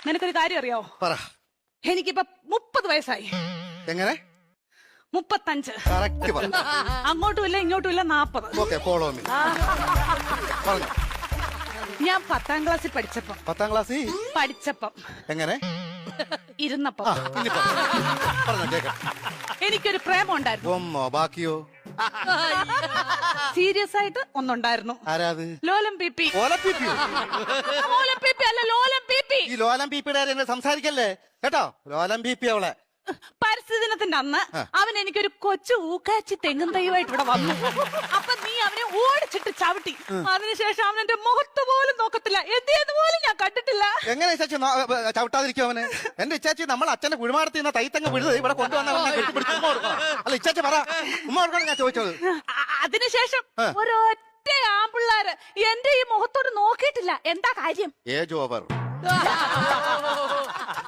നിനക്കൊരു കാര്യം അറിയാവോ? പറ. എനിക്കിപ്പോ 30 വയസ്സായി. എങ്ങനെ? 35. കറക്റ്റ് പറ. അങ്ങോട്ടും ഇല്ല ഇങ്ങോട്ടും ഇല്ല 40. Okay, follow me. പറഞ്ഞു. ഞാൻ 10ാം ക്ലാസ്സിൽ പഠിച്ചപ്പം 10ാം ക്ലാസ്സിൽ എങ്ങനെ ഇരുന്നപ്പം ഇനി പറഞ്ഞോ കേക്കാം. എനിക്കൊരു പ്രേമം ഉണ്ടായിരുന്നു. ഒന്നോ ബാക്കിയോ? സീരിയസ് ആയിട്ട് ഒന്നുണ്ടായിരുന്നു. ആരാത്? ലോലം പി. ലോലം പീപ്പിയോ? ലോലം പി അല്ല, ലോലം പി. ഈ ലോലം പീപ്പിയുടെ കാര്യം എന്നെ സംസാരിക്കല്ലേ കേട്ടോ. ലോലം പീപ്പി അവളെ. പരിസ്ഥിതി ദിനത്തിന്റെ അന്ന് അവൻ എനിക്കൊരു കൊച്ചു ഊക്കാച്ചി തെങ്ങും തൈവായിട്ട് ഇവിടെ വന്നു. അപ്പൊ നീ അവനെ ഓടിച്ചിട്ട് ചവിട്ടി. അതിനുശേഷം അവൻ എന്റെ മുഖത്ത് പോലും നോക്കത്തില്ല. എന്ത് പോലും ഞാൻ കണ്ടിട്ടില്ല. എങ്ങനെ ഇച്ചാച്ചി ചവിട്ടാതിരിക്കും അവന്? എന്റെ ഇച്ചാച്ചി നമ്മൾ അച്ഛന്റെ കുഴിമാടത്തിൽ നിന്ന് തൈത്തങ്ങ് വിഴുത് ഇവിടെ കൊണ്ടുവന്ന അല്ല ഇച്ചാച്ചി പറ, ഉമ്മ കൊടുക്കണം ഞാൻ ചോദിച്ചത്. അതിനുശേഷം ഒരൊറ്റ ആമ്പിള്ളാര് എന്റെ ഈ മുഖത്തോട് നോക്കിയിട്ടില്ല. എന്താ കാര്യം? Age over.